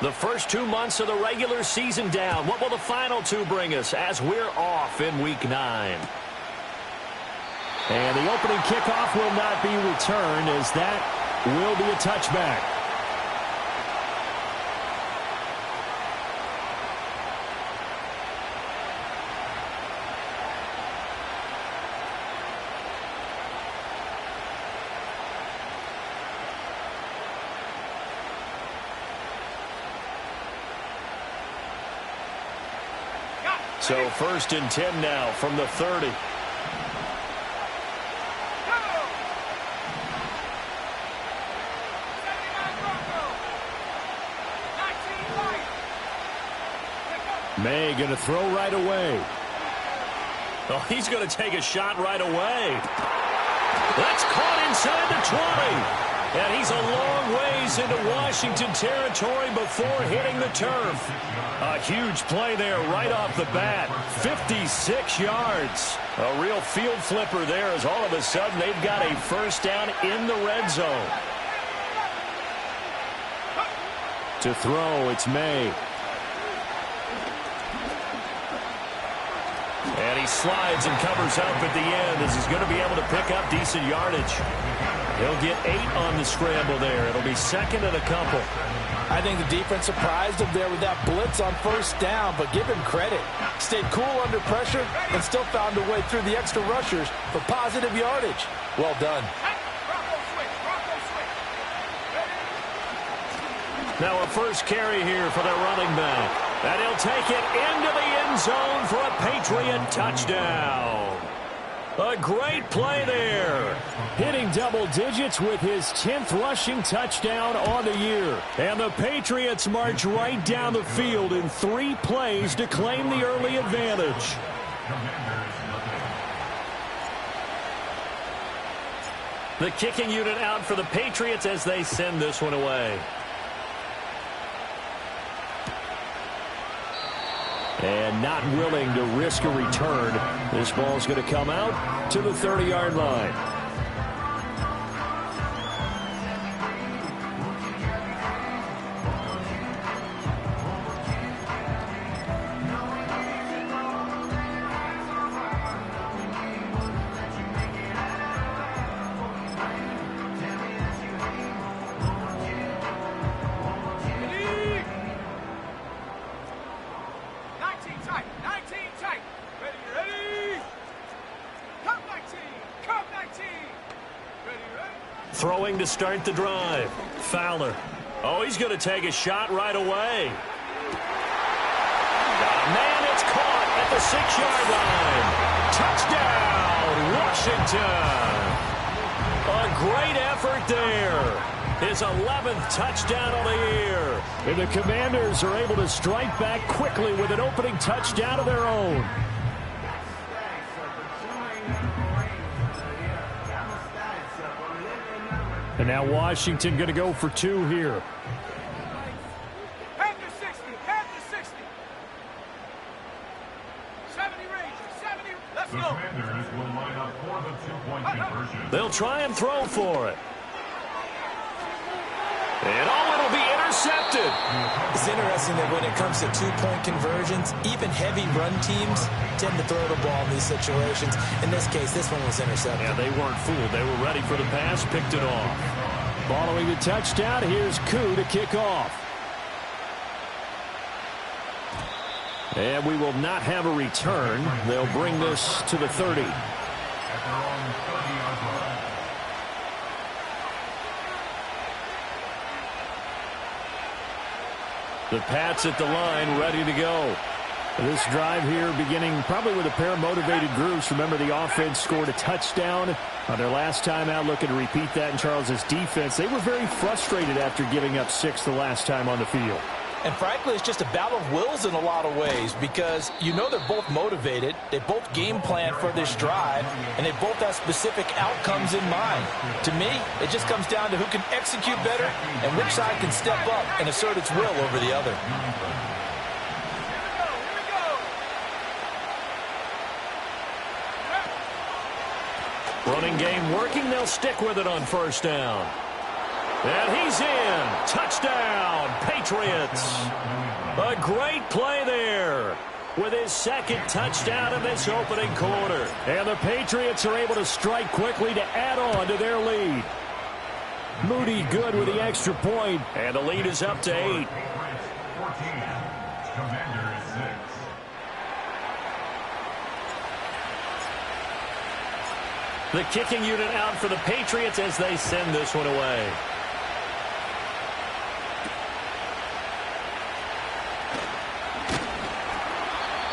The first 2 months of the regular season down. What will the final two bring us as we're off in Week 9? And the opening kickoff will not be returned, as that will be a touchback. So 1st and 10 now from the 30. May going to throw right away. Oh, he's going to take a shot right away. That's caught inside the 20. And he's a long ways into Washington territory before hitting the turf. A huge play there right off the bat. 56 yards. A real field flipper there, as all of a sudden they've got a first down in the red zone. To throw, it's May. And he slides and covers up at the end, as he's going to be able to pick up decent yardage. He'll get 8 on the scramble there. It'll be 2nd and a couple. I think the defense surprised him there with that blitz on first down, but give him credit. Stayed cool under pressure and still found a way through the extra rushers for positive yardage. Well done. Now a first carry here for their running back. And he'll take it into the end zone for a Patriot touchdown. A great play there. Hitting double digits with his 10th rushing touchdown on the year. And the Patriots march right down the field in 3 plays to claim the early advantage. The kicking unit out for the Patriots as they send this one away. And not willing to risk a return. This ball's going to come out to the 30-yard line. Throwing to start the drive. Fowler. Oh, he's going to take a shot right away. Man, it's caught at the 6-yard line. Touchdown, Washington. A great effort there. His 11th touchdown of the year. And the Commanders are able to strike back quickly with an opening touchdown of their own. And now Washington going to go for 2 here. Head to 60. Head to 60. 70 Rangers. 70. Let's go. The Commanders will line up for the 2-point conversion. They'll try and throw for it. And it'll be intercepted. It's interesting that when it comes to 2-point conversions, even heavy run teams tend to throw the ball in these situations. In this case, this one was intercepted. Yeah, they weren't fooled. They were ready for the pass, picked it off. Following the touchdown, here's Koo to kick off. And we will not have a return. They'll bring this to the 30. The Pats at the line, ready to go. This drive here beginning probably with a pair of motivated groups. Remember, the offense scored a touchdown on their last time out. Looking to repeat that in Charles's defense. They were very frustrated after giving up 6 the last time on the field. And frankly, it's just a battle of wills in a lot of ways, because you know they're both motivated, they both game plan for this drive, and they both have specific outcomes in mind. To me, it just comes down to who can execute better and which side can step up and assert its will over the other. Running game working. They'll stick with it on first down. And he's in. Touchdown, Patriots. A great play there with his second touchdown in this opening quarter. And the Patriots are able to strike quickly to add on to their lead. Moody good with the extra point. And the lead is up to 8. The kicking unit out for the Patriots as they send this one away.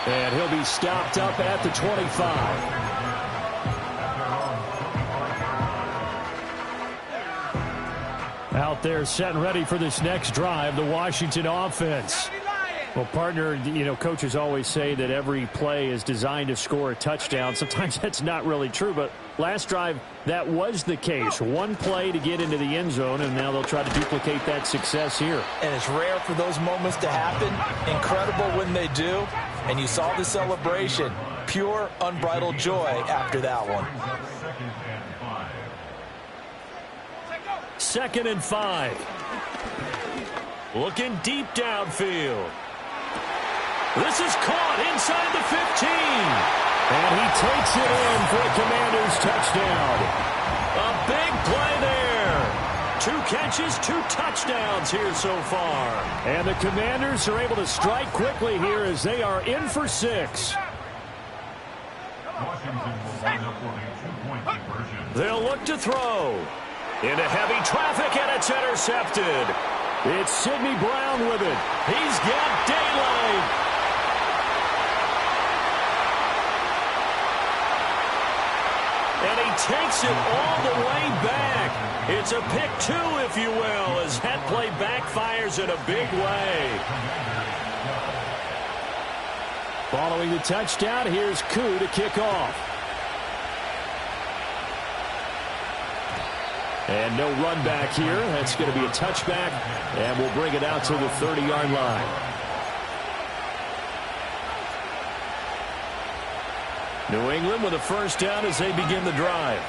And he'll be stopped up at the 25. Out there set and ready for this next drive, the Washington offense. Well, partner, you know, coaches always say that every play is designed to score a touchdown. Sometimes that's not really true, but last drive, that was the case. One play to get into the end zone, and now they'll try to duplicate that success here. And it's rare for those moments to happen. Incredible when they do. And you saw the celebration. Pure, unbridled joy after that one. 2nd and 5. Looking deep downfield. This is caught inside the 15. And he takes it in for a Commanders touchdown. A big play there. 2 catches, 2 touchdowns here so far. And the Commanders are able to strike quickly here as they are in for 6. They'll look to throw. Into heavy traffic, and it's intercepted. It's Sidney Brown with it. He's got daylight. And he takes it all the way back. It's a pick 2, if you will, as that play backfires in a big way. Following the touchdown, here's Koo to kick off. And no run back here. That's going to be a touchback, and we'll bring it out to the 30-yard line. New England with a first down as they begin the drive.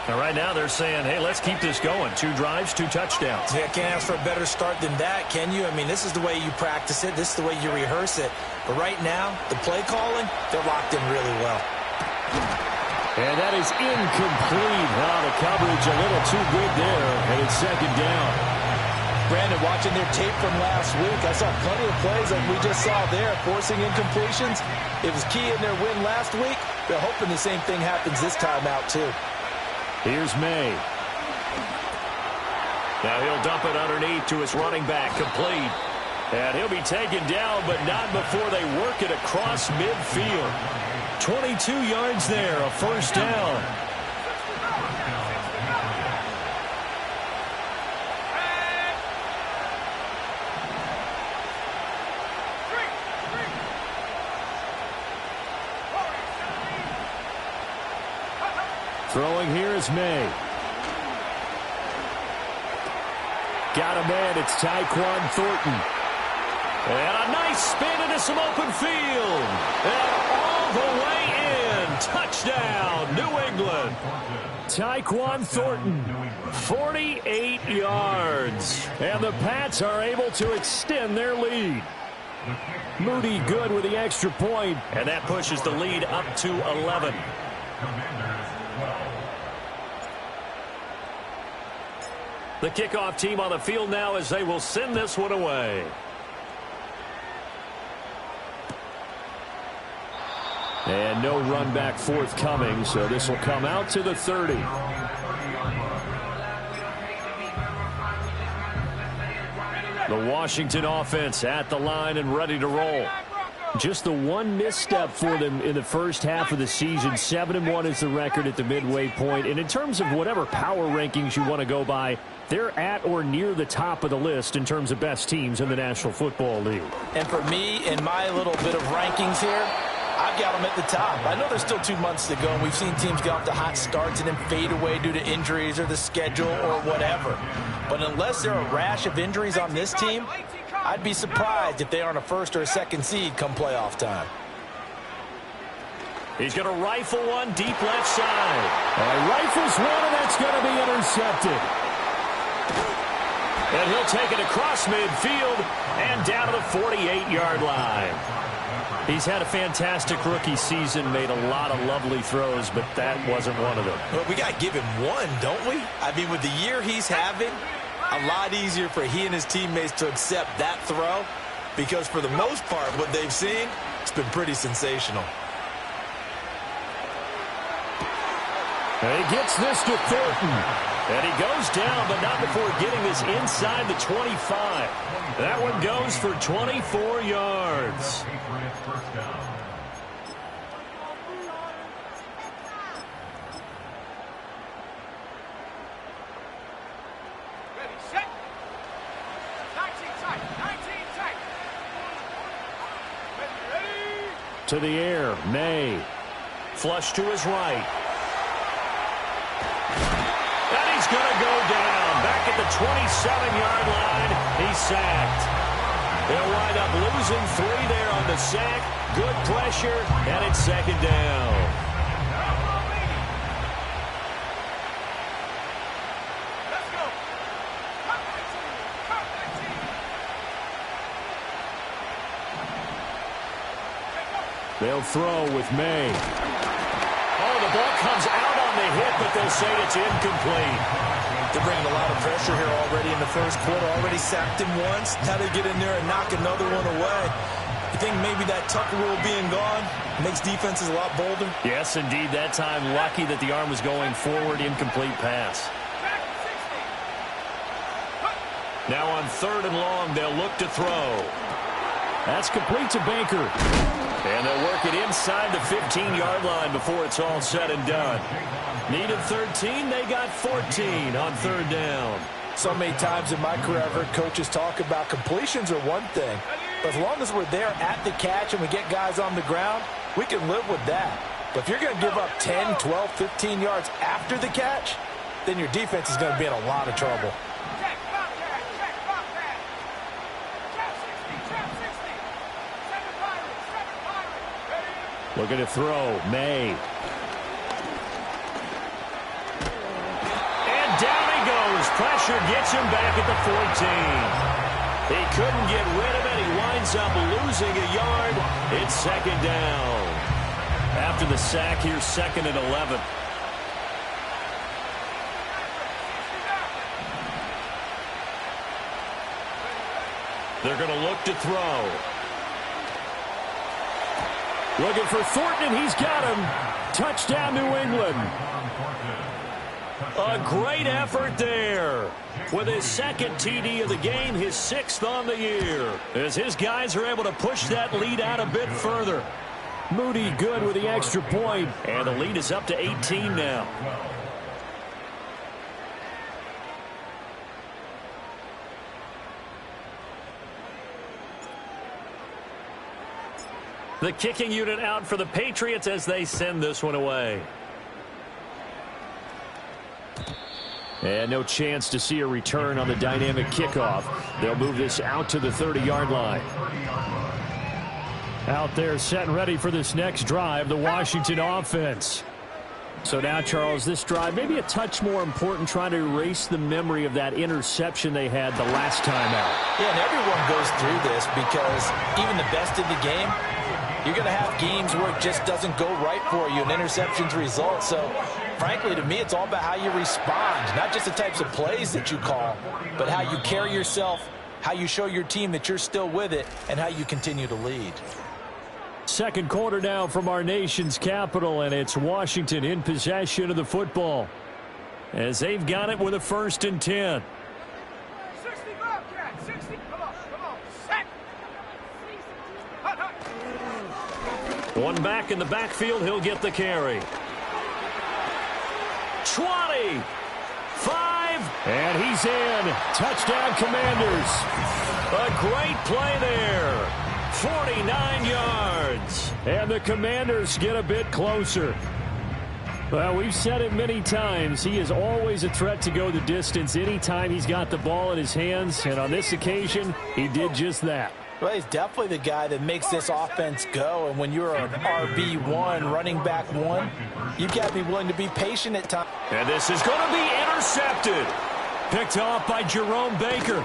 And right now they're saying, hey, let's keep this going. 2 drives, 2 touchdowns. Yeah, can't ask for a better start than that, can you? I mean, this is the way you practice it. This is the way you rehearse it. But right now, the play calling, they're locked in really well. And that is incomplete. The coverage a little too good there, and it's 2nd down. Brandon, watching their tape from last week, I saw plenty of plays like we just saw there, forcing incompletions. It was key in their win last week. They're hoping the same thing happens this time out, too. Here's May. Now he'll dump it underneath to his running back, complete. And he'll be taken down, but not before they work it across midfield. 22 yards there, a first down. Throwing here is May. Got a man. It's Tyquan Thornton. And a nice spin into some open field. And all the way in. Touchdown, New England. Tyquan Thornton, 48 yards. And the Pats are able to extend their lead. Moody good with the extra point. And that pushes the lead up to 11. The kickoff team on the field now as they will send this one away. And no run back forthcoming, so this will come out to the 30. The Washington offense at the line and ready to roll. Just the one misstep for them in the first half of the season. 7-1 is the record at the midway point. And in terms of whatever power rankings you want to go by, they're at or near the top of the list in terms of best teams in the National Football League. And for me, in my little bit of rankings here, I've got them at the top. I know there's still 2 months to go, and we've seen teams get off to hot starts and then fade away due to injuries or the schedule or whatever. But unless there are a rash of injuries on this team, I'd be surprised if they aren't a first or a second seed come playoff time. He's going to rifle one deep left side. Rifles one, and that's going to be intercepted. And he'll take it across midfield and down to the 48-yard line. He's had a fantastic rookie season, made a lot of lovely throws, but that wasn't one of them. Well, we got to give him one, don't we? I mean, with the year he's having, a lot easier for he and his teammates to accept that throw because for the most part, what they've seen, it's been pretty sensational. And he gets this to Thornton. And he goes down, but not before getting this inside the 25. That one goes for 24 yards. Ready, set. 19 tight, 19 tight. Ready. To the air, May. Flush to his right. And he's going to go down. Back at the 27-yard line, he's sacked. They'll wind up losing 3 there on the sack. Good pressure, and it's second down. Let's go. Cut 19. They'll throw with May. Oh, the ball comes out on the hit, but they'll say it's incomplete. They're bringing a lot of pressure here already in the first quarter. Already sacked him once. Now they get in there and knock another one away. You think maybe that Tucker rule being gone makes defenses a lot bolder? Yes, indeed. That time, lucky that the arm was going forward. Incomplete pass. Now on 3rd and long, they'll look to throw. That's complete to Baker. And they'll work it inside the 15-yard line before it's all said and done. Needed 13, they got 14 on 3rd down. So many times in my career, I've heard coaches talk about completions are one thing. But as long as we're there at the catch and we get guys on the ground, we can live with that. But if you're going to give up 10, 12, 15 yards after the catch, then your defense is going to be in a lot of trouble. Check, Bobcat, check, Bobcat. Trap 60, trap 60. 7 Pirates, 7 Pirates. Ready. Looking to throw, May. And down he goes. Pressure gets him back at the 14. He couldn't get rid of it. He winds up losing a yard. It's second down. After the sack, here's 2nd and 11. They're going to look to throw. Looking for Thornton, and he's got him. Touchdown, New England. A great effort there. With his 2nd TD of the game, his 6th on the year. As his guys are able to push that lead out a bit further. Moody good with the extra point. And the lead is up to 18 now. The kicking unit out for the Patriots as they send this one away. And no chance to see a return on the dynamic kickoff. They'll move this out to the 30-yard line. Out there set and ready for this next drive, the Washington offense. So now, Charles, this drive may be a touch more important, trying to erase the memory of that interception they had the last time out. Yeah, and everyone goes through this because even the best in the game, you're going to have games where it just doesn't go right for you and interceptions result. So, frankly, to me, it's all about how you respond, not just the types of plays that you call, but how you carry yourself, how you show your team that you're still with it, and how you continue to lead. Second quarter now from our nation's capital, and it's Washington in possession of the football as they've got it with a 1st and 10. 60 Bobcat, 60. Come on, set. Hut, hut. One back in the backfield, he'll get the carry. 20, 5, and he's in. Touchdown, Commanders. A great play there. 49 yards. And the Commanders get a bit closer. Well, we've said it many times. He is always a threat to go the distance anytime he's got the ball in his hands. And on this occasion, he did just that. Well, he's definitely the guy that makes this offense go. And when you're an RB1, running back one, you've got to be willing to be patient at times. And this is going to be intercepted. Picked off by Jerome Baker.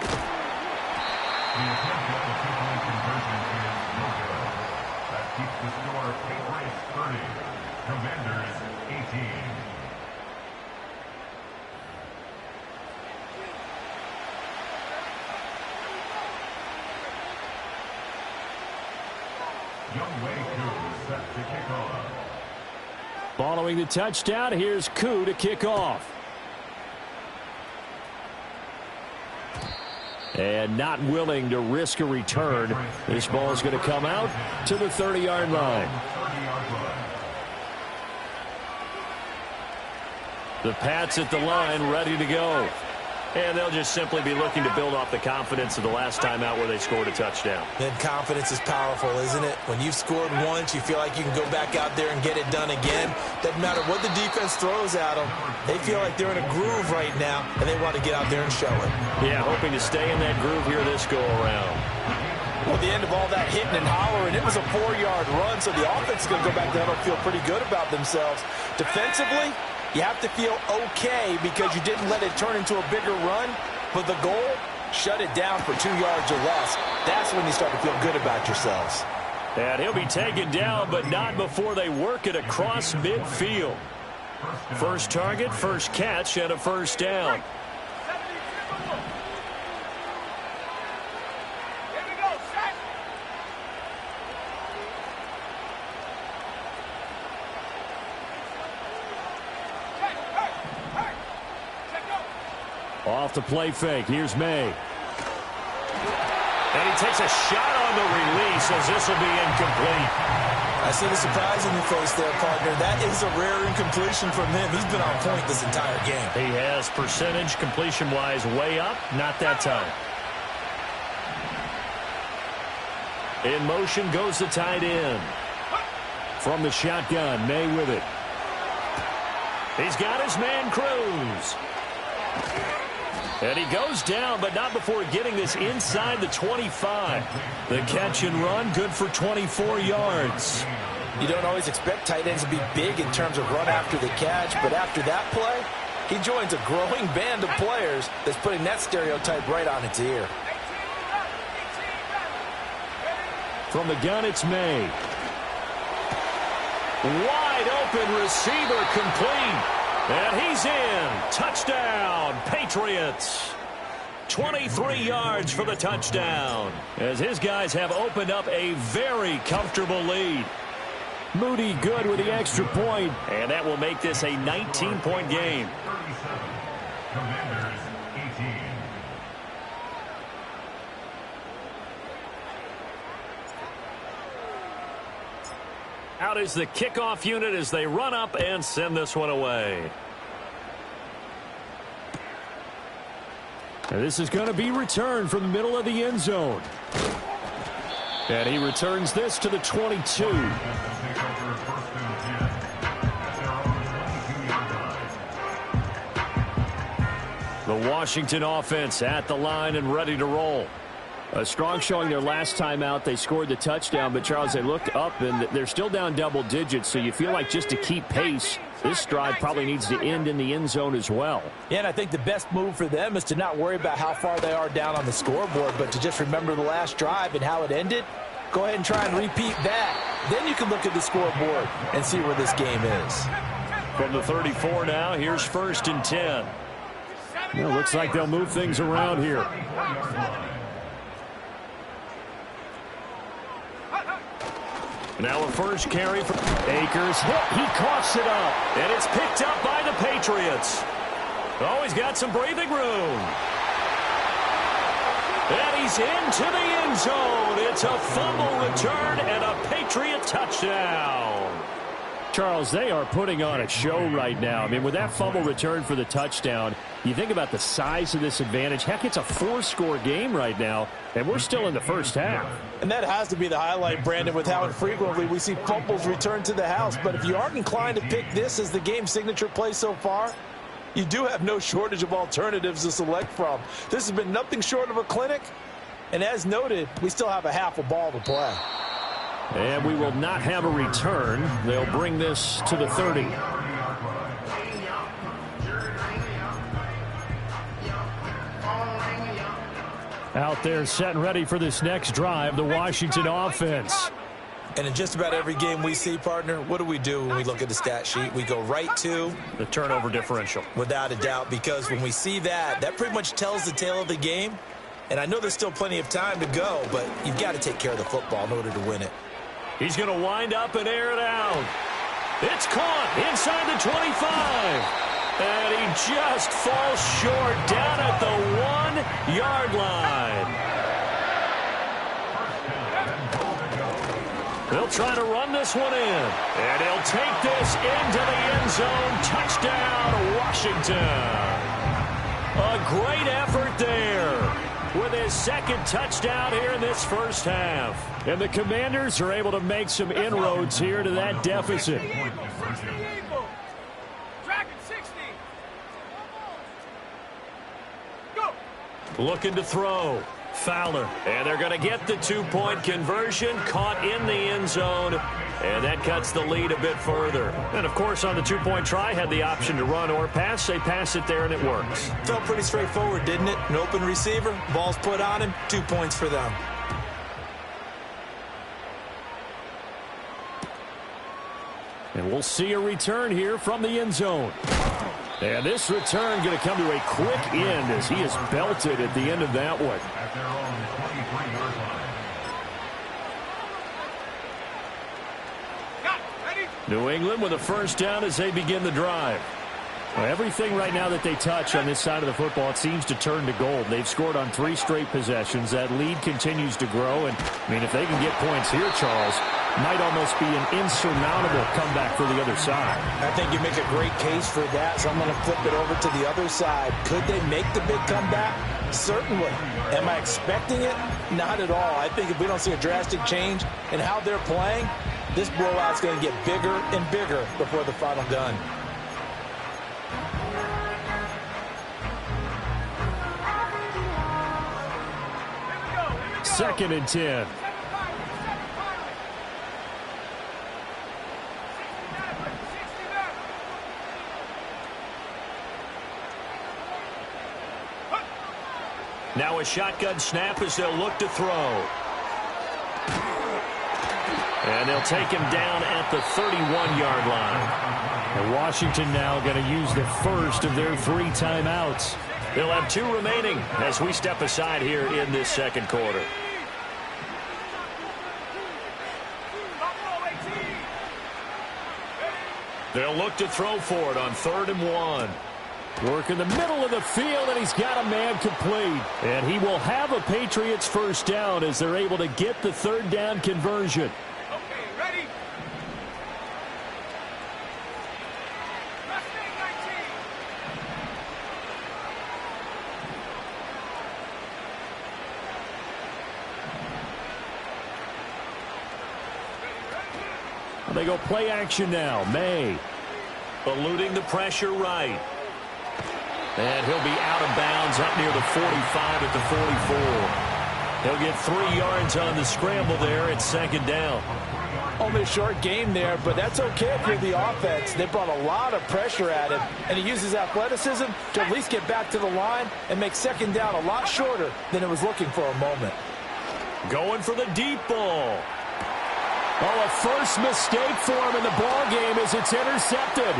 Following the touchdown, here's Koo to kick off. And not willing to risk a return. This ball is going to come out to the 30-yard line. The Pats at the line, ready to go. And they'll just simply be looking to build off the confidence of the last time out where they scored a touchdown. Then confidence is powerful, isn't it? When you've scored once, you feel like you can go back out there and get it done again. Doesn't matter what the defense throws at them. They feel like they're in a groove right now, and they want to get out there and show it. Yeah, hoping to stay in that groove here this go-around. Well, the end of all that hitting and hollering, it was a 4-yard run, so the offense is going to go back there and feel pretty good about themselves. Defensively, you have to feel okay because you didn't let it turn into a bigger run, but the goal, shut it down for 2 yards or less. That's when you start to feel good about yourselves. And he'll be taken down, but not before they work it across midfield. First target, first catch, and a first down. Off the play fake. Here's May. And he takes a shot on the release as this will be incomplete. I see the surprise in your face there, partner. That is a rare incompletion from him. He's been on point this entire game. He has percentage completion-wise way up. Not that time. In motion goes the tight end. From the shotgun, May with it. He's got his man Cruz. And he goes down, but not before getting this inside the 25. The catch and run, good for 24 yards. You don't always expect tight ends to be big in terms of run after the catch, but after that play, he joins a growing band of players that's putting that stereotype right on its ear. From the gun, it's May. Wide open receiver complete. And he's in. Touchdown, Patriots. 23 yards for the touchdown, as his guys have opened up a very comfortable lead. Moody good with the extra point. And that will make this a 19-point game. Commanders 18. Out is the kickoff unit as they run up and send this one away. And this is going to be returned from the middle of the end zone. And he returns this to the 22. The Washington offense at the line and ready to roll. A strong showing their last time out. They scored the touchdown, but, Charles, they looked up, and they're still down double digits, so you feel like just to keep pace, this drive probably needs to end in the end zone as well. Yeah, and I think the best move for them is to not worry about how far they are down on the scoreboard, but to just remember the last drive and how it ended. Go ahead and try and repeat that. Then you can look at the scoreboard and see where this game is. From the 34 now, here's 1st and 10. Well, looks like they'll move things around here. Now a first carry for Akers hit. He coughs it up. And it's picked up by the Patriots. Oh, he's got some breathing room. And he's into the end zone. It's a fumble return and a Patriot touchdown. Charles, they are putting on a show right now. I mean, with that fumble return for the touchdown, you think about the size of this advantage. Heck, it's a 4-score game right now, and we're still in the first half. And that has to be the highlight, Brandon, with how infrequently we see fumbles return to the house. But if you aren't inclined to pick this as the game signature play so far, you do have no shortage of alternatives to select from. This has been nothing short of a clinic, And as noted, we still have a half a ball to play. And we will not have a return. They'll bring this to the 30. Out there set and ready for this next drive, the Washington offense. And in just about every game we see, partner, what do we do when we look at the stat sheet? We go right to the turnover differential. Without a doubt, because when we see that, that pretty much tells the tale of the game. And I know there's still plenty of time to go, but you've got to take care of the football in order to win it. He's going to wind up and air it out. It's caught inside the 25. And he just falls short down at the 1-yard line. They'll try to run this one in. And he'll take this into the end zone. Touchdown, Washington. A great effort there with his second touchdown here in this first half. And the Commanders are able to make some inroads here to that deficit. Looking to throw. Fowler. And they're going to get the two-point conversion. Caught in the end zone. And that cuts the lead a bit further. And, of course, on the two-point try, had the option to run or pass. They pass it there, and it works. Felt pretty straightforward, didn't it? An open receiver. Ball's put on him. 2 points for them. And we'll see a return here from the end zone. And this return going to come to a quick end as he is belted at the end of that one. New England with a first down as they begin the drive. Well, everything right now that they touch on this side of the football, it seems to turn to gold. They've scored on 3 straight possessions. That lead continues to grow. And, I mean, if they can get points here, Charles, might almost be an insurmountable comeback for the other side. I think you make a great case for that, so I'm going to flip it over to the other side. Could they make the big comeback? Certainly. Am I expecting it? Not at all. I think if we don't see a drastic change in how they're playing, this blowout's going to get bigger and bigger before the final gun. Second and 10. Now a shotgun snap as they'll look to throw. And they'll take him down at the 31-yard line. And Washington now going to use the first of their 3 timeouts. They'll have 2 remaining as we step aside here in this second quarter. They'll look to throw for it on 3rd and 1. Work in the middle of the field, and he's got a man complete. And he will have a Patriots first down as they're able to get the 3rd down conversion. Okay, ready? Last 19. They go play action now. May. Eluding the pressure right. And he'll be out of bounds up near the 45 at the 44. He'll get 3 yards on the scramble there at 2nd down. Only a short game there, but that's okay if you're the offense. They brought a lot of pressure at him, and he uses athleticism to at least get back to the line and make 2nd down a lot shorter than it was looking for a moment. Going for the deep ball. Oh, a first mistake for him in the ball game as it's intercepted.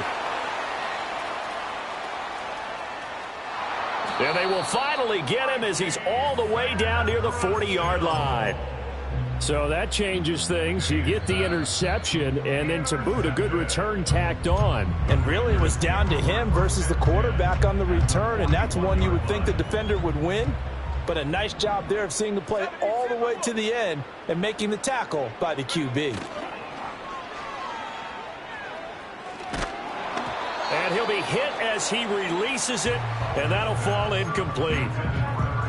And they will finally get him as he's all the way down near the 40-yard line. So that changes things. You get the interception, and then to boot, a good return tacked on. And really, it was down to him versus the quarterback on the return, and that's one you would think the defender would win. But a nice job there of seeing the play all the way to the end and making the tackle by the QB. And he'll be hit as he releases it, and that'll fall incomplete.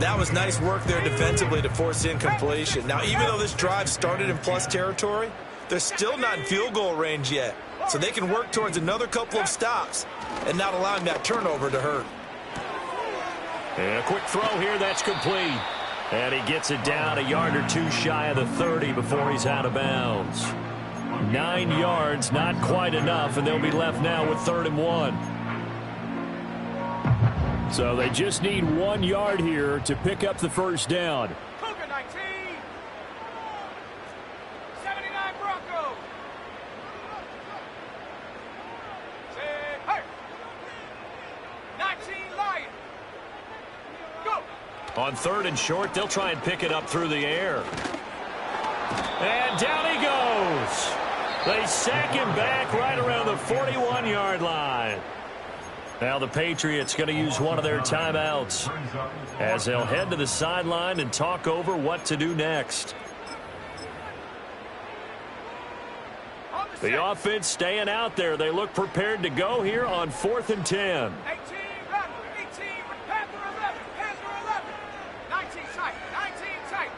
That was nice work there defensively to force incompletion. Now, even though this drive started in plus territory, they're still not in field goal range yet. So they can work towards another couple of stops and not allowing that turnover to hurt. And a quick throw here, that's complete. And he gets it down a yard or two shy of the 30 before he's out of bounds. 9 yards, not quite enough, and they'll be left now with 3rd and 1. So they just need 1 yard here to pick up the first down. Cougar 19. 79 Broncos. Say, hey. 19 Lions. Go. On 3rd and short, they'll try and pick it up through the air. And down he goes. They sack him back right around the 41-yard line. Now the Patriots going to use one of their timeouts as they'll head to the sideline and talk over what to do next. The offense staying out there. They look prepared to go here on 4th and 10. 18 Panther 11. Panther 11. 19 tight. 19 tight.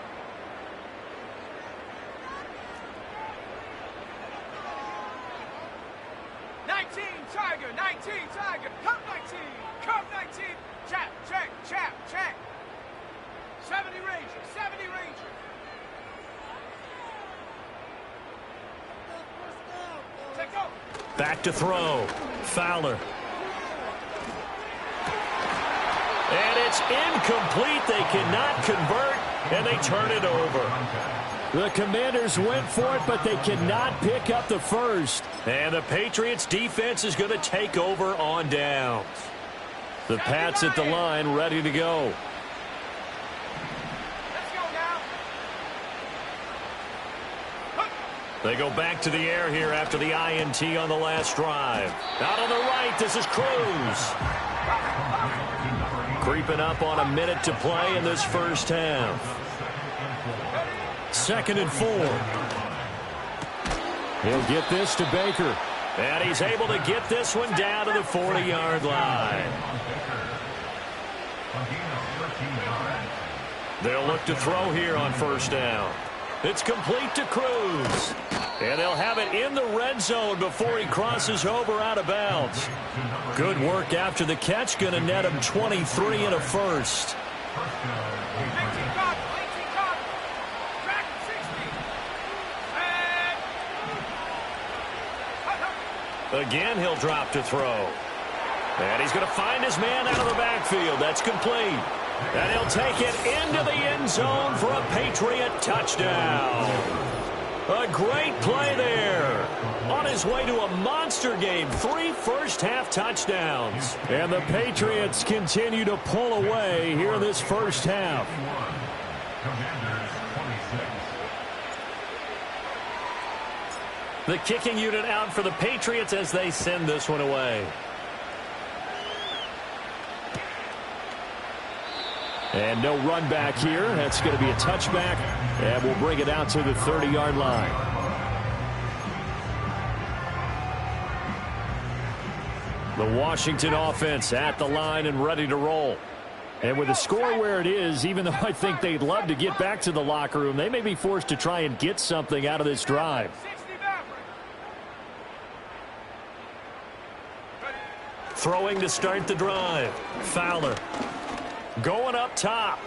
Tiger, 19, Tiger, come 19, come 19, check, 70 Ranger, 70 Ranger. Take go. Back to throw, Fowler. And it's incomplete, they cannot convert, and they turn it over. The Commanders went for it, but they cannot pick up the first. And the Patriots defense is going to take over on downs. The Pats at the line ready to go. Let's go now. They go back to the air here after the INT on the last drive. Out on the right, this is Cruz. Creeping up on a minute to play in this first half. 2nd and 4. He'll get this to Baker. And he's able to get this one down to the 40-yard line. They'll look to throw here on 1st down. It's complete to Cruz. And they'll have it in the red zone before he crosses over out of bounds. Good work after the catch. Going to net him 23 and a first. Again, he'll drop to throw. And he's going to find his man out of the backfield. That's complete. And he'll take it into the end zone for a Patriot touchdown. A great play there. On his way to a monster game. 3 first-half touchdowns. And the Patriots continue to pull away here in this first half. The kicking unit out for the Patriots as they send this one away. And no run back here. That's going to be a touchback. And we'll bring it out to the 30-yard line. The Washington offense at the line and ready to roll. And with the score where it is, even though I think they'd love to get back to the locker room, they may be forced to try and get something out of this drive. Throwing to start the drive. Fowler. Going up top.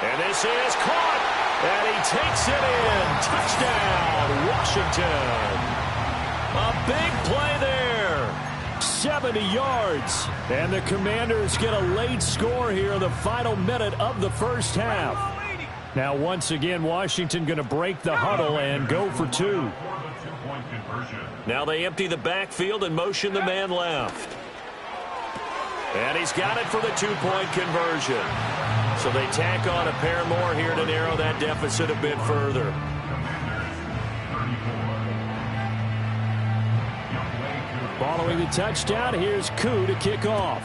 And this is caught. And he takes it in. Touchdown, Washington. A big play there. 70 yards. And the Commanders get a late score here in the final minute of the first half. Now, once again, Washington going to break the huddle and go for 2. Now they empty the backfield and motion the man left. And he's got it for the 2-point conversion. So they tack on a pair more here to narrow that deficit a bit further. Following the touchdown, here's Koo to kick off.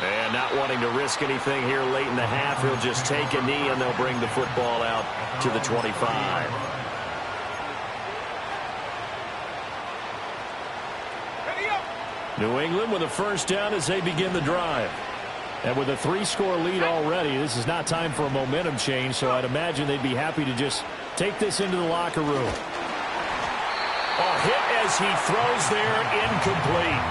And not wanting to risk anything here late in the half, he'll just take a knee and they'll bring the football out to the 25. New England with a first down as they begin the drive. And with a 3-score lead already, this is not time for a momentum change, so I'd imagine they'd be happy to just take this into the locker room. A hit as he throws there, incomplete.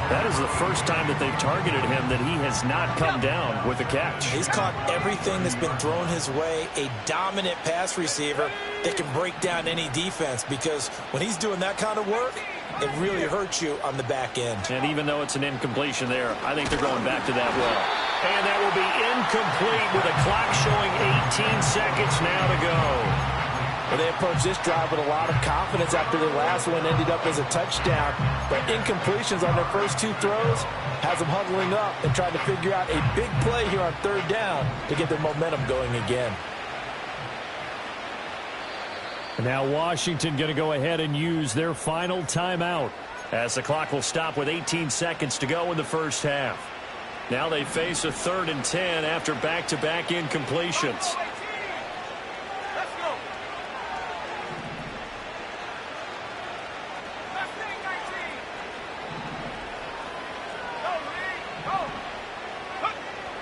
That is the first time that they've targeted him that he has not come down with a catch. He's caught everything that's been thrown his way. A dominant pass receiver that can break down any defense, because when he's doing that kind of work, it really hurts you on the back end. And even though it's an incompletion there, I think they're going back to that well. And that will be incomplete with a clock showing 18 seconds now to go. Well, they approached this drive with a lot of confidence after the last one ended up as a touchdown. But incompletions on their first two throws has them huddling up and trying to figure out a big play here on third down to get their momentum going again. And now Washington going to go ahead and use their final timeout as the clock will stop with 18 seconds to go in the first half. Now they face a 3rd and 10 after back-to-back incompletions.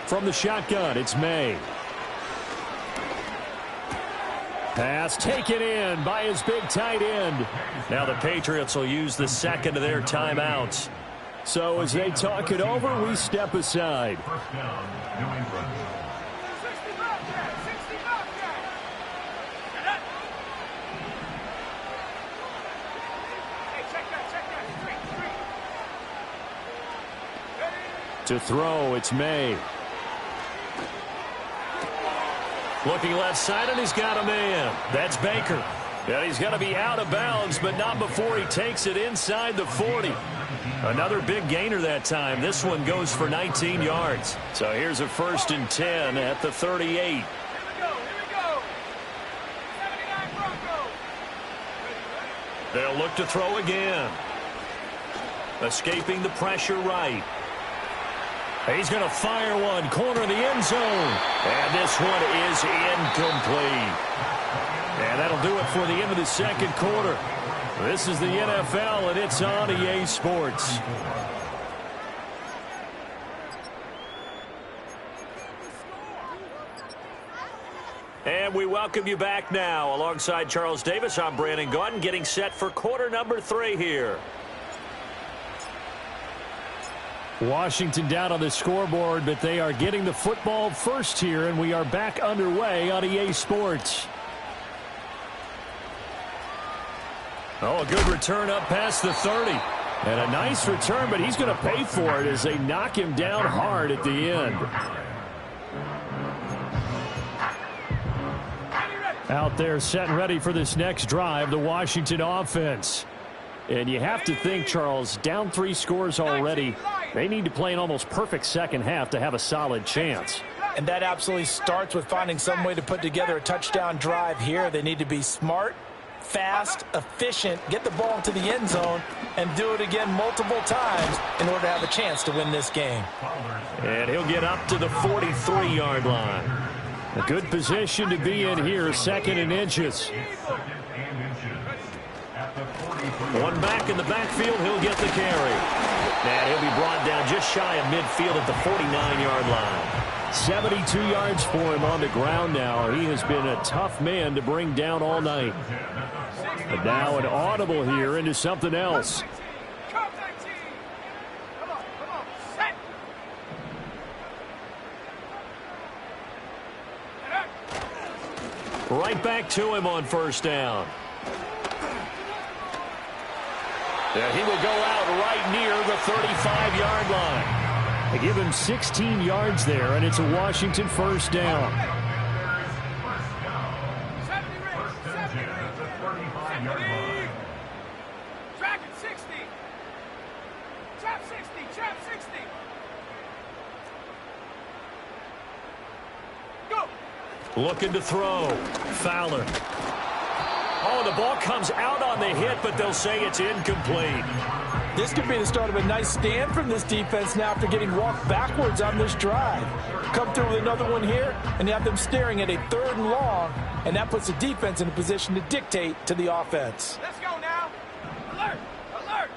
From the shotgun, it's May. Pass taken in by his big tight end. Now the Patriots will use the second of their timeouts. So as they talk it over, we step aside. To throw, it's May. Looking left side, and he's got a man. That's Baker. And he's going to be out of bounds, but not before he takes it inside the 40. Another big gainer that time. This one goes for 19 yards. So here's a 1st and 10 at the 38. Here we go. 79 Broncos. They'll look to throw again. Escaping the pressure right. He's going to fire one, corner of the end zone. And this one is incomplete. And that'll do it for the end of the second quarter. This is the NFL, and it's on EA Sports. And we welcome you back now. Alongside Charles Davis, I'm Brandon Gaudin, getting set for quarter number 3 here. Washington down on the scoreboard, but they are getting the football first here, and we are back underway on EA Sports. Oh, a good return up past the 30. And a nice return, but he's going to pay for it as they knock him down hard at the end. Out there set and ready for this next drive, the Washington offense. And you have to think, Charles, down 3 scores already. They need to play an almost perfect second half to have a solid chance. And that absolutely starts with finding some way to put together a touchdown drive here. They need to be smart, fast, efficient, get the ball into the end zone, and do it again multiple times in order to have a chance to win this game. And he'll get up to the 43-yard line. A good position to be in here, 2nd and inches. One back in the backfield, he'll get the carry. And he'll be brought down just shy of midfield at the 49-yard line. 72 yards for him on the ground now. He has been a tough man to bring down all night. But now an audible here into something else. Come on, set. Right back to him on first down. And he will go out right near the 35-yard line. They give him 16 yards there, and it's a Washington first down. 70 Track it, 60. Trap 60. Go. Looking to throw. Fowler. Oh, the ball comes out on the hit, but they'll say it's incomplete. This could be the start of a nice stand from this defense now after getting walked backwards on this drive. Come through with another one here, and you have them staring at a 3rd and long, and that puts the defense in a position to dictate to the offense. Let's go now. Alert. Hurt.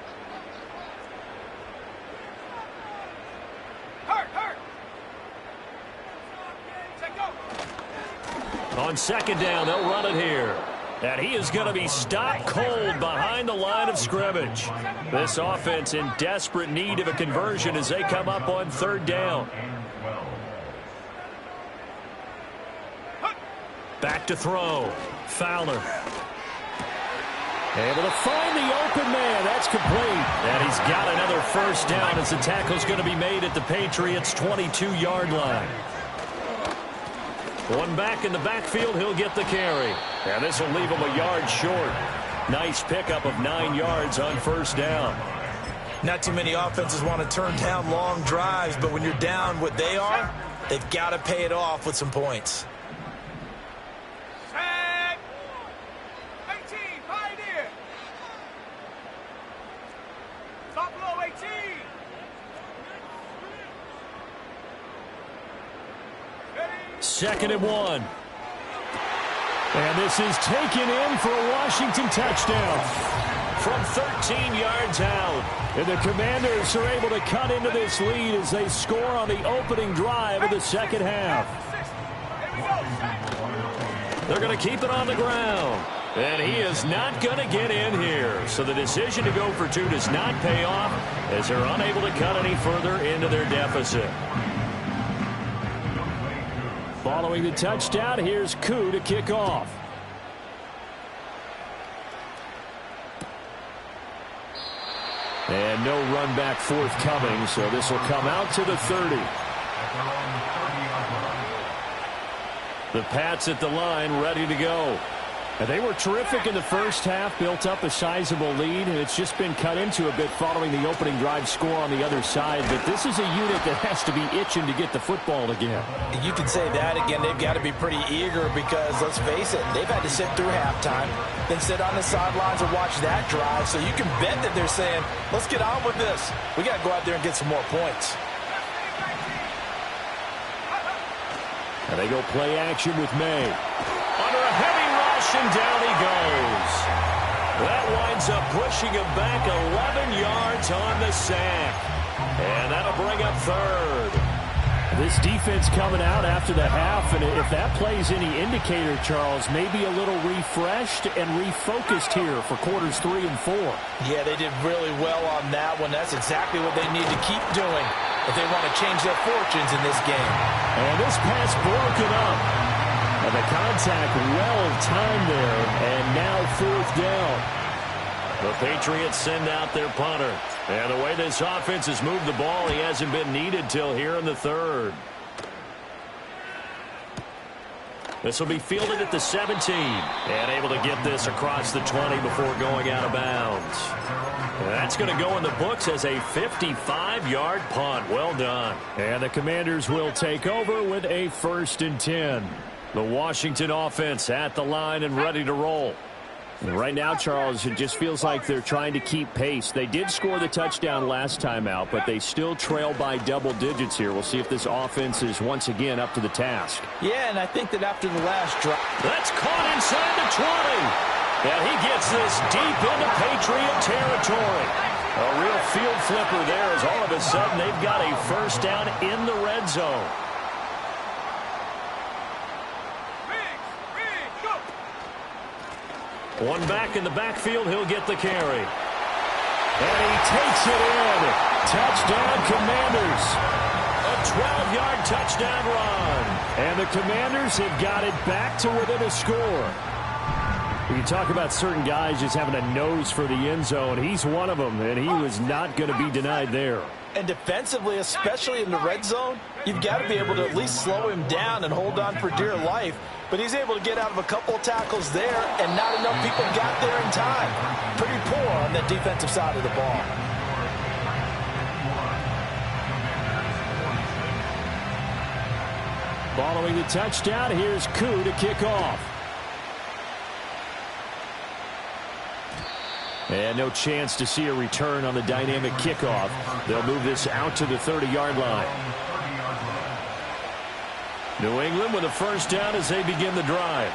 On second down, they'll run it here. And he is going to be stopped cold behind the line of scrimmage. This offense in desperate need of a conversion as they come up on third down. Back to throw. Fowler. Able to find the open man. That's complete. And he's got another first down as the tackle's going to be made at the Patriots' 22-yard line. One back in the backfield, he'll get the carry. And this will leave him a yard short. Nice pickup of 9 yards on first down. Not too many offenses want to turn down long drives, but when you're down what they are, they've got to pay it off with some points. Set. 18, Pioneer. Stop below 18. Second and 1. And this is taken in for a Washington touchdown from 13 yards out. And the Commanders are able to cut into this lead as they score on the opening drive of the second half. They're going to keep it on the ground. And he is not going to get in here. So the decision to go for 2 does not pay off as they're unable to cut any further into their deficit. Following the touchdown, here's Koo to kick off. And no run back forthcoming, so this will come out to the 30. The Pats at the line, ready to go. And they were terrific in the first half, built up a sizable lead, and it's just been cut into a bit following the opening drive score on the other side. But this is a unit that has to be itching to get the football again. You can say that again. They've got to be pretty eager because, let's face it, they've had to sit through halftime, then sit on the sidelines and watch that drive. So you can bet that they're saying, let's get on with this. We got to go out there and get some more points. And they go play action with May. Under a heavy rush, and down he goes. That winds up pushing him back 11 yards on the sack. And that'll bring up third. This defense coming out after the half, and if that plays any indicator, Charles, maybe a little refreshed and refocused here for quarters 3 and 4. Yeah, they did really well on that one. That's exactly what they need to keep doing if they want to change their fortunes in this game. And this pass broken up. And the contact well timed there, and now fourth down. The Patriots send out their punter. And the way this offense has moved the ball, he hasn't been needed till here in the third. This will be fielded at the 17. And able to get this across the 20 before going out of bounds. And that's going to go in the books as a 55-yard punt. Well done. And the Commanders will take over with a 1st and 10. The Washington offense at the line and ready to roll. And right now, Charles, it just feels like they're trying to keep pace. They did score the touchdown last time out, but they still trail by double digits here. We'll see if this offense is once again up to the task. Yeah, and I think that after the last drive. That's caught inside the 20. And he gets this deep into Patriot territory. A real field flipper there as all of a sudden they've got a first down in the red zone. One back in the backfield, he'll get the carry. And he takes it in. Touchdown, Commanders. A 12-yard touchdown run. And the Commanders have got it back to within a score. You talk about certain guys just having a nose for the end zone. He's one of them, and he was not going to be denied there. And defensively, especially in the red zone, you've got to be able to at least slow him down and hold on for dear life. But he's able to get out of a couple of tackles there, and not enough people got there in time. Pretty poor on the defensive side of the ball. Following the touchdown, here's Koo to kick off. And no chance to see a return on the dynamic kickoff. They'll move this out to the 30-yard line. New England with a first down as they begin the drive.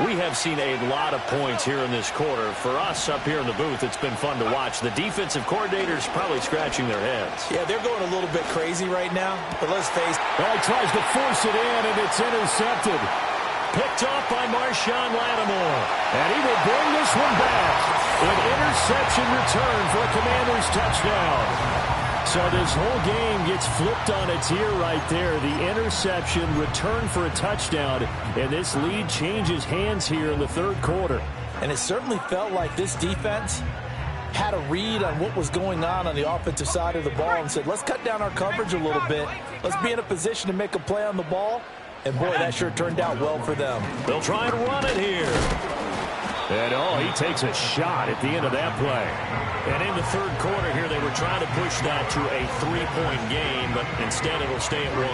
We have seen a lot of points here in this quarter. For us up here in the booth, it's been fun to watch. The defensive coordinators probably scratching their heads. Yeah, they're going a little bit crazy right now, but let's face it. Well, he tries to force it in, and it's intercepted. picked off by Marshawn Lattimore. And he will bring this one back. An interception return for a Commanders touchdown. So this whole game gets flipped on its ear right there. The interception, return for a touchdown, and this lead changes hands here in the third quarter. And it certainly felt like this defense had a read on what was going on the offensive side of the ball and said, let's cut down our coverage a little bit. Let's be in a position to make a play on the ball. And, boy, that sure turned out well for them. They'll try and run it here. And, he takes a shot at the end of that play. And in the third quarter here, they were trying to push that to a 3-point game, but instead it'll stay at 1.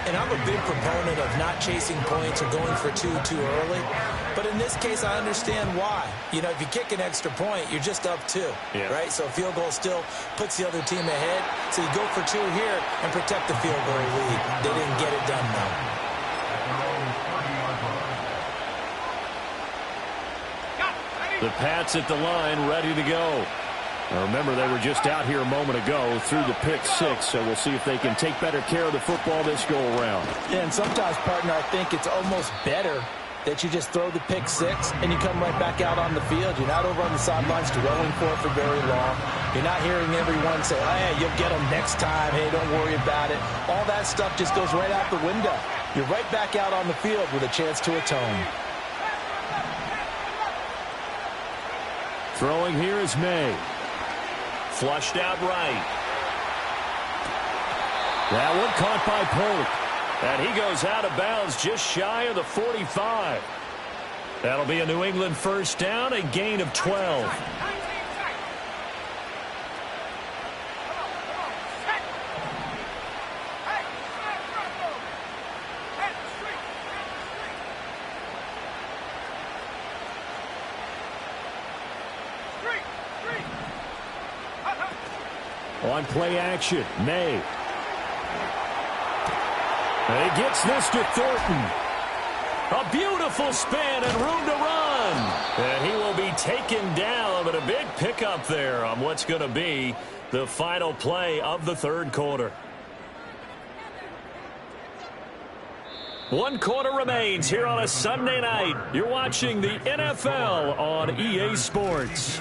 And I'm a big proponent of not chasing points or going for two too early. But in this case, I understand why. You know, if you kick an extra point, you're just up 2, right? So a field goal still puts the other team ahead. So you go for 2 here and protect the field goal lead. They didn't get it done, though. The Pats at the line, ready to go. Now remember, they were just out here a moment ago through the pick 6, so we'll see if they can take better care of the football this go-around. Yeah, and sometimes, partner, I think it's almost better that you just throw the pick 6 and you come right back out on the field. You're not over on the sidelines dwelling for it for very long. You're not hearing everyone say, oh, hey, you'll get them next time. Hey, don't worry about it. All that stuff just goes right out the window. You're right back out on the field with a chance to atone. Throwing here is May. Flushed out right. That one caught by Polk. And he goes out of bounds just shy of the 45. That'll be a New England first down, a gain of 12. On play action, May. And he gets this to Thornton. A beautiful spin and room to run. And he will be taken down, but a big pickup there on what's going to be the final play of the third quarter. 1 quarter remains here on a Sunday night. You're watching the NFL on EA Sports.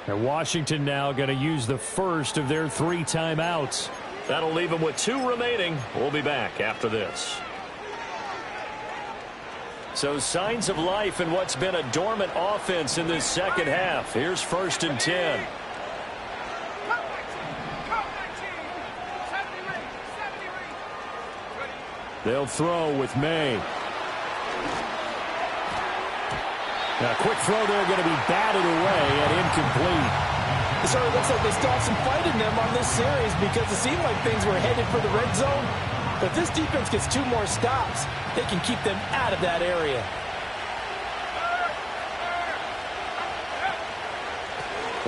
And Washington now going to use the first of their 3 timeouts. That'll leave them with 2 remaining. We'll be back after this. So signs of life in what's been a dormant offense in this second half. Here's 1st and 10. They'll throw with May. Now, a quick throw there going to be batted away and incomplete. It sort of looks like they still have some fight in them on this series because it seemed like things were headed for the red zone. But if this defense gets 2 more stops, they can keep them out of that area.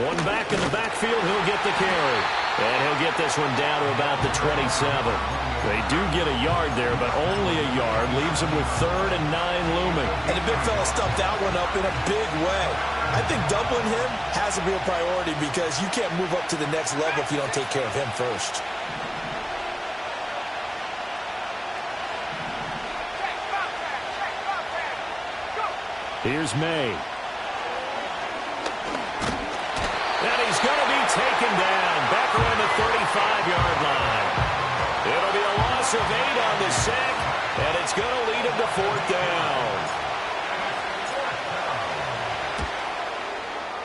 One back in the backfield, he'll get the carry. And he'll get this one down to about the 27. They do get a yard there, but only a yard. Leaves them with 3rd and 9 looming. And the big fella stuffed that one up in a big way. I think doubling him has to be a priority because you can't move up to the next level if you don't take care of him first. Here's May. And he's going to be taken down back around the 35-yard line. It'll be a loss of 8 on the sack, and it's going to lead him to 4th down.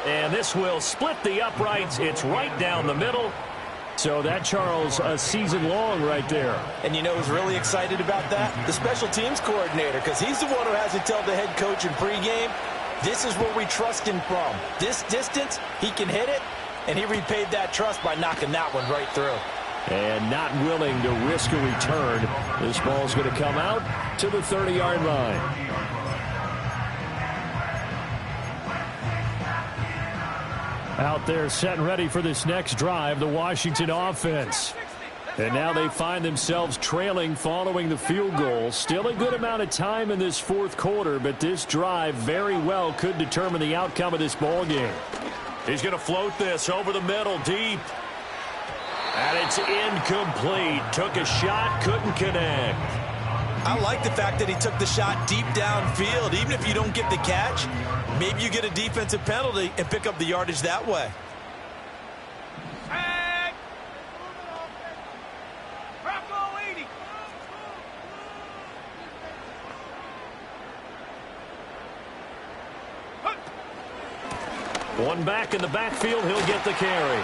And this will split the uprights. It's right down the middle. So that, Charles, a season long right there. And you know who's really excited about that? The special teams coordinator, because he's the one who has to tell the head coach in pregame, this is where we trust him from. This distance, he can hit it, and he repaid that trust by knocking that one right through. And not willing to risk a return. This ball's going to come out to the 30-yard line. Out there set and ready for this next drive, the Washington offense. And now they find themselves trailing following the field goal. Still a good amount of time in this 4th quarter, but this drive very well could determine the outcome of this ball game. He's going to float this over the middle deep. And it's incomplete. Took a shot, couldn't connect. I like the fact that he took the shot deep downfield. Even if you don't get the catch, maybe you get a defensive penalty and pick up the yardage that way. Tag. Bravo 80. One back in the backfield, he'll get the carry.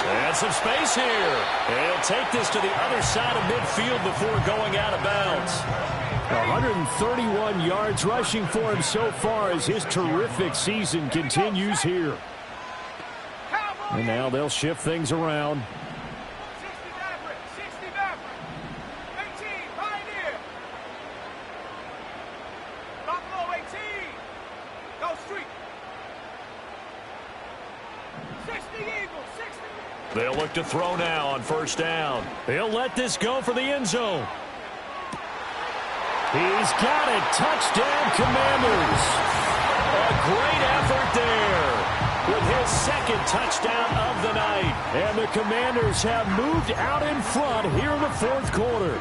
And some space here. He'll take this to the other side of midfield before going out of bounds. 131 yards rushing for him so far as his terrific season continues here. And now they'll shift things around. 60 Maverick. 60 Maverick. 18 Pioneer. Buffalo 18. Go Street. 60 Eagles. 60. They'll look to throw now on first down. He'll let this go for the end zone. He's got it. Touchdown, Commanders. A great effort there with his second touchdown of the night. And the Commanders have moved out in front here in the fourth quarter.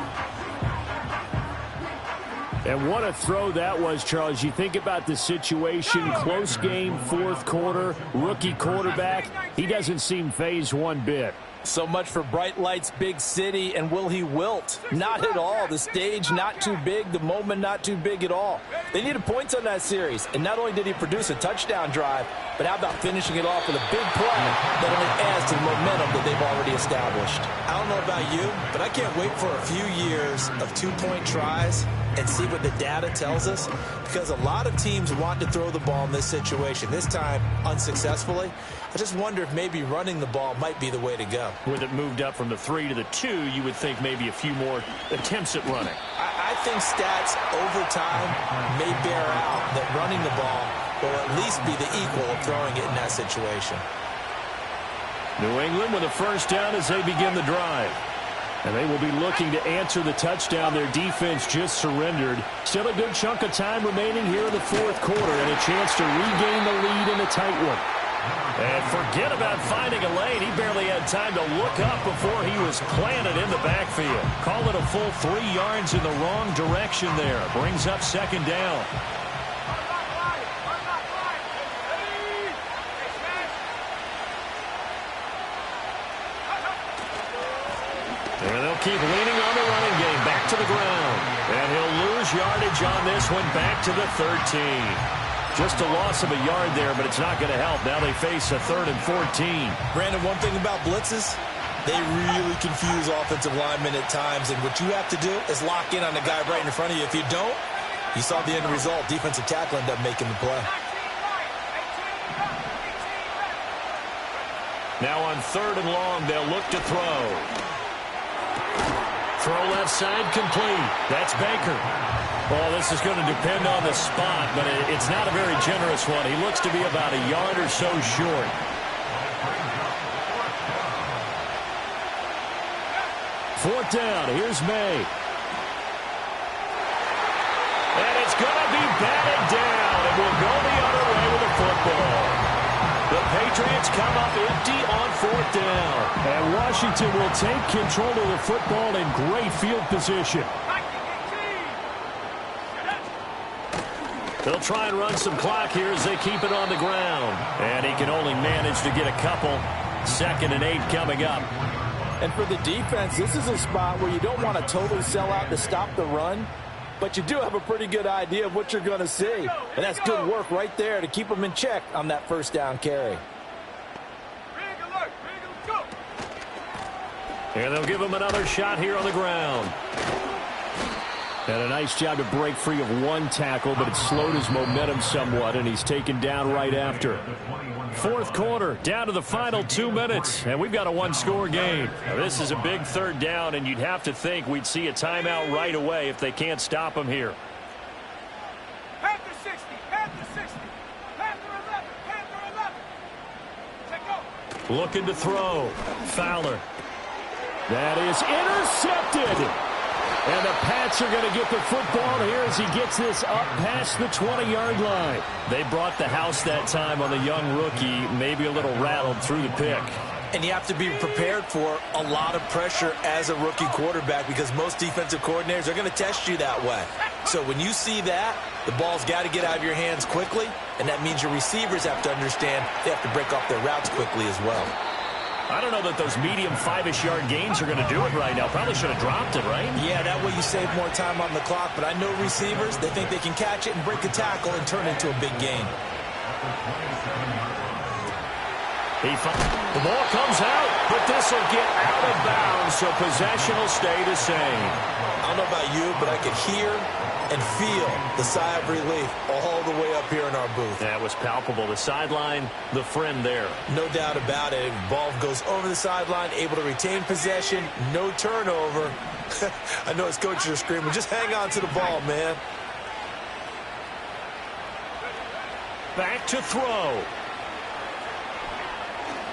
And what a throw that was, Charles. You think about the situation, close game, fourth quarter, rookie quarterback. He doesn't seem fazed one bit. So much for bright lights, big city, and will he wilt? Not at all. The stage not too big, the moment not too big at all. They needed points on that series, and not only did he produce a touchdown drive, but how about finishing it off with a big play that only adds to the momentum that they've already established. I don't know about you, but I can't wait for a few years of two-point tries and see what the data tells us, because a lot of teams want to throw the ball in this situation, this time unsuccessfully. I just wonder if maybe running the ball might be the way to go. With it moved up from the 3 to the 2, you would think maybe a few more attempts at running. I think stats over time may bear out that running the ball will at least be the equal of throwing it in that situation. New England with a first down as they begin the drive. And they will be looking to answer the touchdown their defense just surrendered. Still a good chunk of time remaining here in the fourth quarter and a chance to regain the lead in a tight one. And forget about finding a lane. He barely had time to look up before he was planted in the backfield. Call it a full 3 yards in the wrong direction there. Brings up second down. And they'll keep leaning on the running game. Back to the ground. And he'll lose yardage on this one. Back to the 13. Just a loss of a yard there, but it's not going to help. Now they face a 3rd and 14. Brandon, one thing about blitzes, they really confuse offensive linemen at times, and what you have to do is lock in on the guy right in front of you. If you don't, you saw the end result. Defensive tackle ended up making the play. Now on 3rd and long, they'll look to throw. Throw left side complete. That's Baker. Well, this is going to depend on the spot, but it's not a very generous one. He looks to be about a yard or so short. Fourth down. Here's May. And it's going to be batted down. It will go the other way with the football. The Patriots come up empty on 4th down. And Washington will take control of the football in great field position. They'll try and run some clock here as they keep it on the ground. And he can only manage to get a couple. 2nd and 8 coming up. And for the defense, this is a spot where you don't want to totally sell out to stop the run, but you do have a pretty good idea of what you're going to see. And that's good work right there to keep them in check on that first down carry. And they'll give him another shot here on the ground. And a nice job to break free of one tackle, but it slowed his momentum somewhat, and he's taken down right after. Fourth quarter, down to the final 2 minutes, and we've got a one-score game. Now, this is a big 3rd down, and you'd have to think we'd see a timeout right away if they can't stop him here. Panther 60, Panther 60, Panther 11, Panther 11. Check go. Looking to throw. Fowler. That is intercepted. And the Pats are going to get the football here as he gets this up past the 20-yard line. They brought the house that time on the young rookie, maybe a little rattled through the pick. And you have to be prepared for a lot of pressure as a rookie quarterback because most defensive coordinators are going to test you that way. So when you see that, the ball's got to get out of your hands quickly, and that means your receivers have to understand they have to break off their routes quickly as well. I don't know that those medium 5-ish yard gains are going to do it right now. Probably should have dropped it, right? Yeah, that way you save more time on the clock. But I know receivers, they think they can catch it and break a tackle and turn it into a big gain. The ball comes out, but this will get out of bounds, so possession will stay the same. I don't know about you, but I could hear and feel the sigh of relief all the way up here in our booth. That was palpable. The sideline, the friend there. No doubt about it. Ball goes over the sideline, able to retain possession, no turnover. I know his coaches are screaming, just hang on to the ball, man. Back to throw.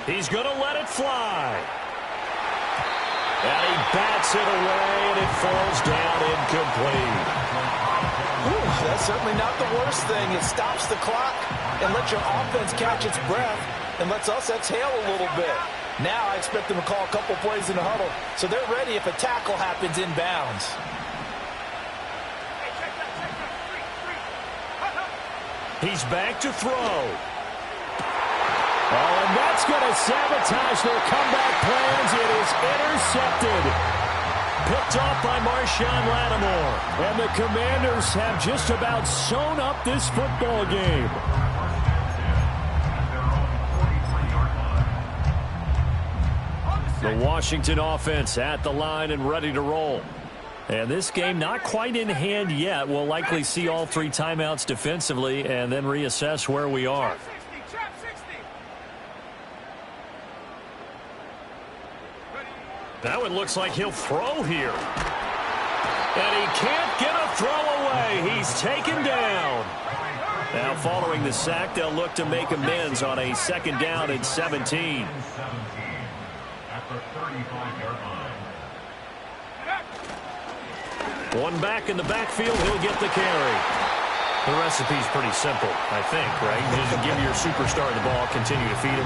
He's going to let it fly. And he bats it away, and it falls down incomplete. That's certainly not the worst thing. It stops the clock and lets your offense catch its breath and lets us exhale a little bit. Now I expect them to call a couple plays in the huddle, so they're ready if a tackle happens inbounds. He's back to throw. Oh, and that's going to sabotage their comeback plans. It is intercepted. Picked off by Marshawn Lattimore. And the Commanders have just about sewn up this football game. The Washington offense at the line and ready to roll. And this game not quite in hand yet. We'll likely see all 3 timeouts defensively and then reassess where we are. That one looks like he'll throw here. And he can't get a throw away. He's taken down. Now following the sack, they'll look to make amends on a 2nd down and 17. One back in the backfield, he'll get the carry. The recipe's pretty simple, I think, right? Just give your superstar the ball, continue to feed him.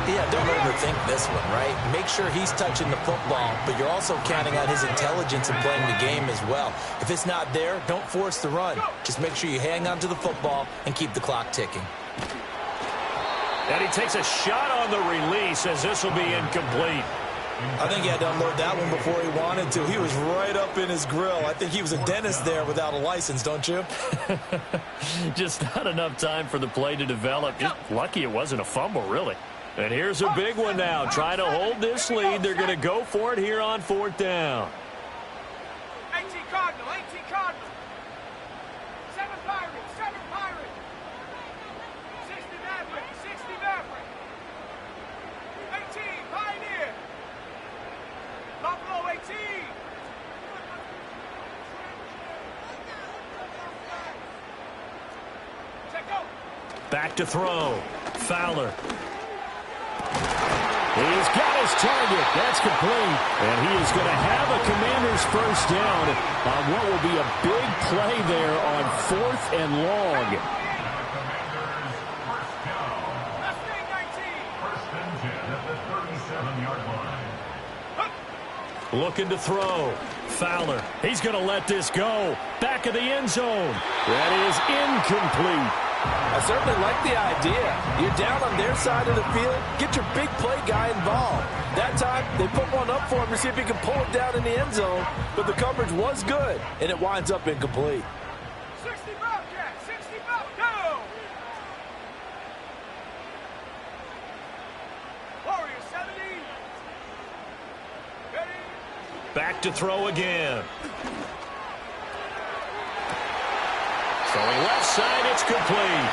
Yeah, don't overthink this one, right? Make sure he's touching the football, but you're also counting on his intelligence in playing the game as well. If it's not there, don't force the run. Just make sure you hang on to the football and keep the clock ticking. And he takes a shot on the release as this will be incomplete. I think he had to unload that one before he wanted to. He was right up in his grill. I think he was a dentist there without a license, don't you? Just not enough time for the play to develop. Just lucky it wasn't a fumble, really. And here's a big one now. Trying to hold this lead. They're going to go for it here on 4th down. 18 Cardinal, 18 Cardinal. 7 Pirates, 7 Pirates. 60 Maverick, 60 Maverick. 18 Pioneer. Buffalo 18. Check out. Back to throw. Fowler. He's got his target. That's complete. And he is going to have a Commander's 1st down on what will be a big play there on 4th and long. Looking to throw. Fowler. He's going to let this go. Back of the end zone. That is incomplete. I certainly like the idea. You're down on their side of the field. Get your big play guy involved. That time, they put one up for him to see if he can pull it down in the end zone. But the coverage was good, and it winds up incomplete. 60 Bobcat, 60 Bobcat. Warriors 70. Ready. Back to throw again. Throwing left side, it's complete.